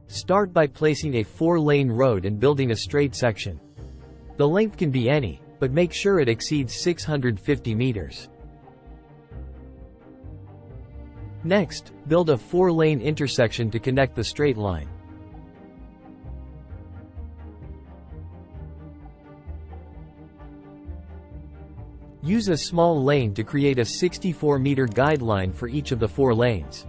Start by placing a 4-lane road and building a straight section. The length can be any, but make sure it exceeds 650 meters. Next, build a 4-lane intersection to connect the straight line. Use a small lane to create a 64-meter guideline for each of the 4 lanes.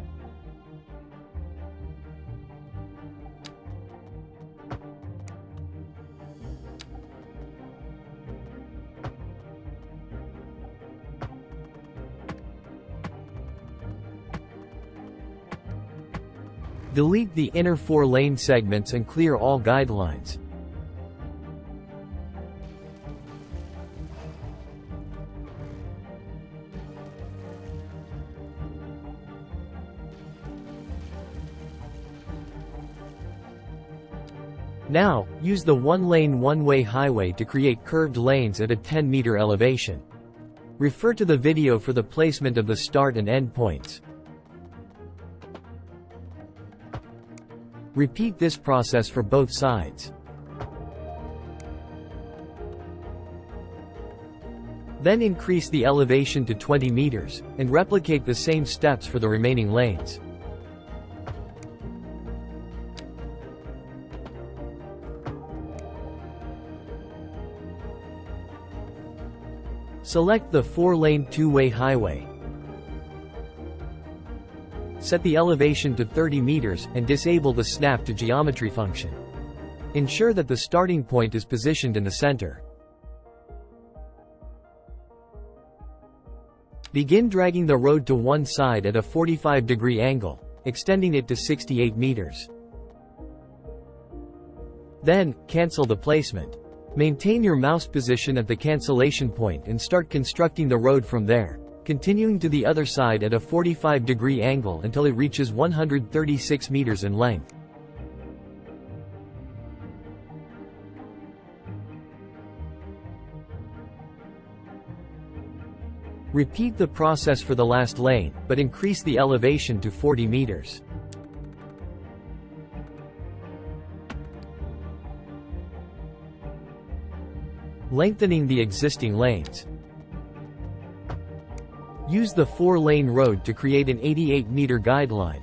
Delete the inner 4-lane segments and clear all guidelines. Now, use the 1-lane one-way highway to create curved lanes at a 10-meter elevation. Refer to the video for the placement of the start and end points. Repeat this process for both sides. Then increase the elevation to 20 meters, and replicate the same steps for the remaining lanes. Select the 4-lane two-way highway. Set the elevation to 30 meters, and disable the snap to geometry function. Ensure that the starting point is positioned in the center. Begin dragging the road to one side at a 45-degree angle, extending it to 68 meters. Then, cancel the placement. Maintain your mouse position at the cancellation point and start constructing the road from there, continuing to the other side at a 45-degree angle until it reaches 136 meters in length. Repeat the process for the last lane, but increase the elevation to 40 meters. Lengthening the existing lanes. Use the 4-lane road to create an 88-meter guideline.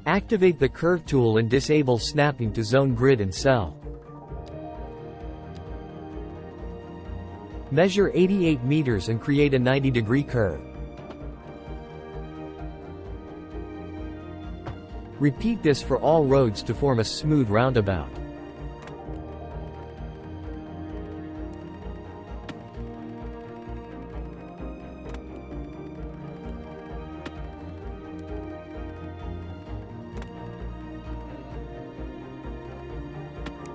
Activate the curve tool and disable snapping to zone grid and cell. Measure 88 meters and create a 90-degree curve. Repeat this for all roads to form a smooth roundabout.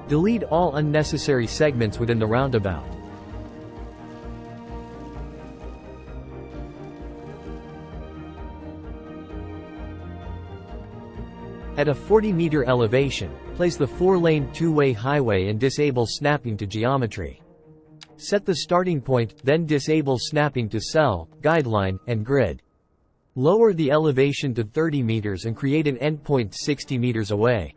Delete all unnecessary segments within the roundabout. At a 40-meter elevation, place the 4-lane two-way highway and disable snapping to geometry. Set the starting point, then disable snapping to cell, guideline, and grid. Lower the elevation to 30 meters and create an endpoint 60 meters away.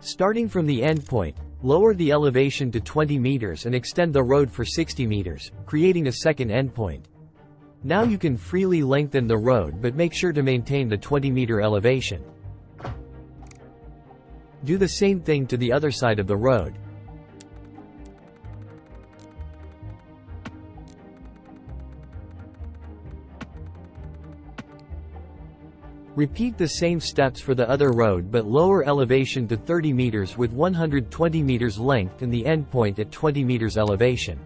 Starting from the endpoint, lower the elevation to 20 meters and extend the road for 60 meters, creating a second endpoint. Now you can freely lengthen the road, but make sure to maintain the 20-meter elevation. Do the same thing to the other side of the road. Repeat the same steps for the other road, but lower elevation to 30 meters with 120 meters length and the endpoint at 20 meters elevation.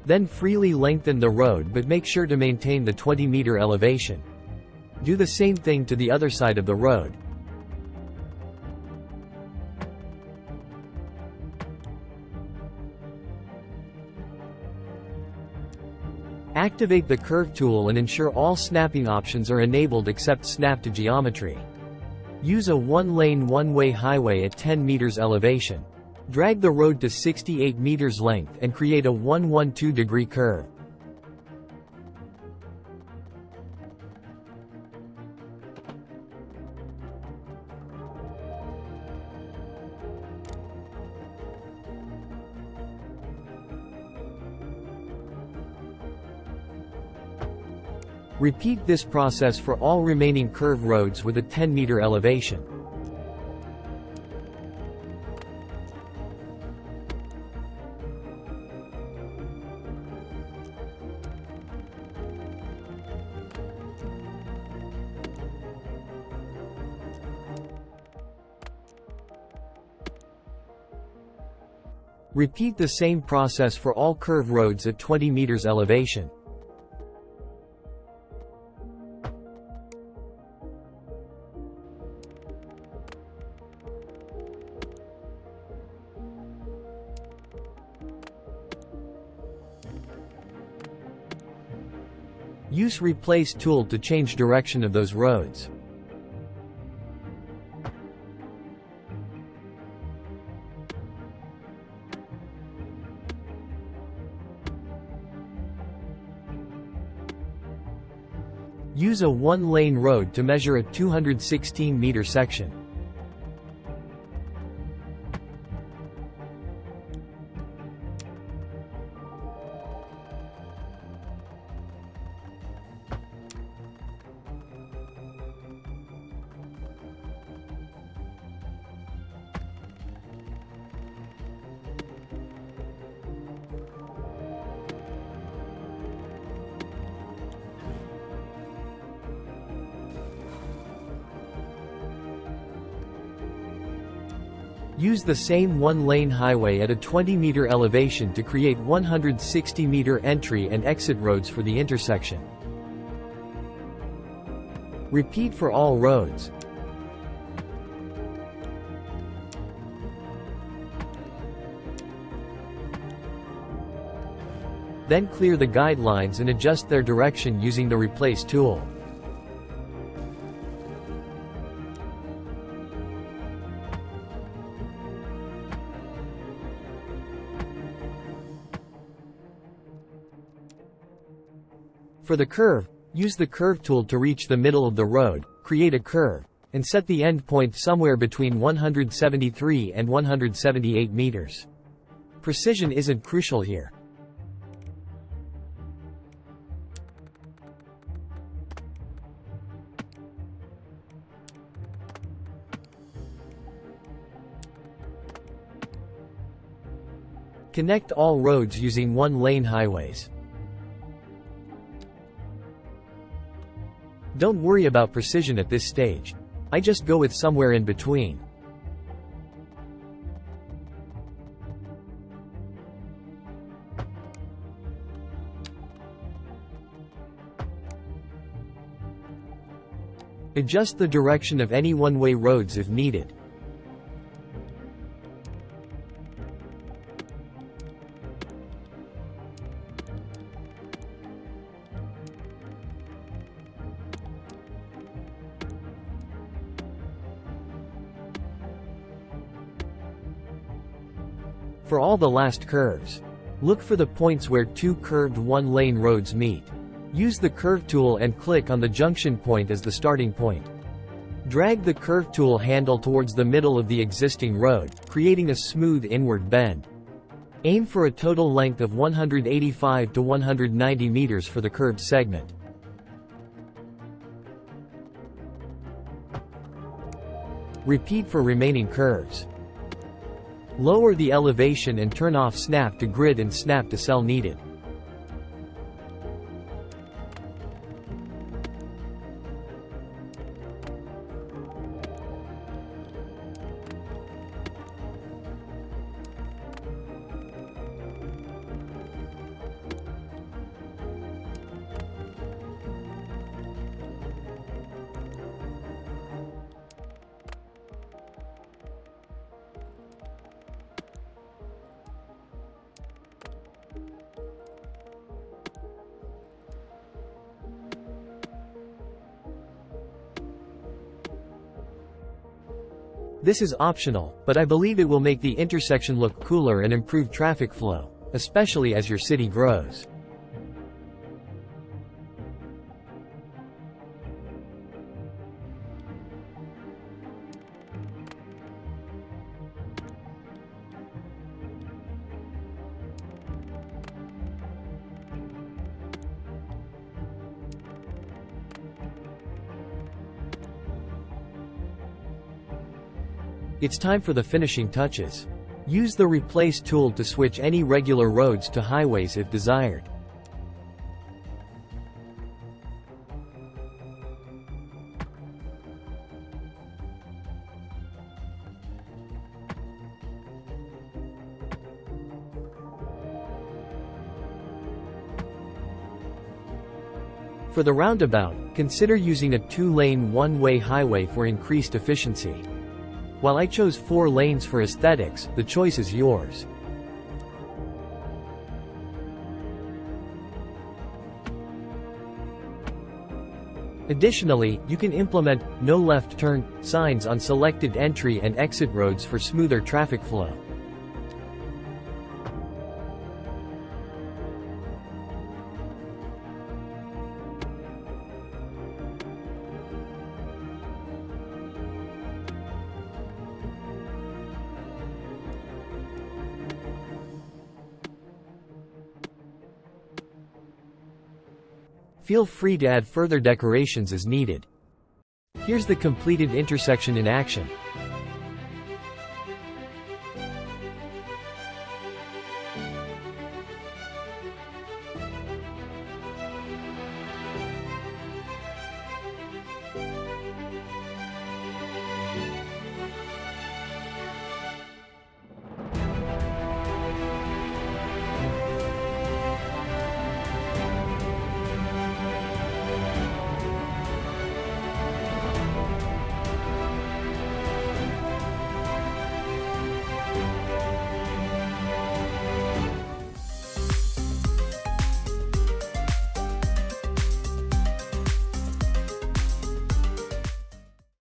Then freely lengthen the road, but make sure to maintain the 20-meter elevation. Do the same thing to the other side of the road. Activate the curve tool and ensure all snapping options are enabled except snap to geometry. Use a one-lane one-way highway at 10 meters elevation. Drag the road to 68 meters length and create a 112-degree curve. Repeat this process for all remaining curved roads with a 10-meter elevation. Repeat the same process for all curved roads at 20 meters elevation. Use Replace tool to change direction of those roads. Use a one-lane road to measure a 216-meter section. Use the same one-lane highway at a 20-meter elevation to create 160-meter entry and exit roads for the intersection. Repeat for all roads. Then clear the guidelines and adjust their direction using the Replace tool. For the curve, use the Curve tool to reach the middle of the road, create a curve, and set the end point somewhere between 173 and 178 meters. Precision isn't crucial here. Connect all roads using one-lane highways. Don't worry about precision at this stage. I just go with somewhere in between. Adjust the direction of any one-way roads if needed. For all the last curves, look for the points where two curved one-lane roads meet. Use the Curve tool and click on the junction point as the starting point. Drag the Curve tool handle towards the middle of the existing road, creating a smooth inward bend. Aim for a total length of 185 to 190 meters for the curved segment. Repeat for remaining curves. Lower the elevation and turn off Snap to Grid and Snap to Cell needed. This is optional, but I believe it will make the intersection look cooler and improve traffic flow, especially as your city grows. It's time for the finishing touches. Use the Replace tool to switch any regular roads to highways if desired. For the roundabout, consider using a 2-lane one-way highway for increased efficiency. While I chose 4 lanes for aesthetics, the choice is yours. Additionally, you can implement no left turn signs on selected entry and exit roads for smoother traffic flow. Feel free to add further decorations as needed. Here's the completed intersection in action.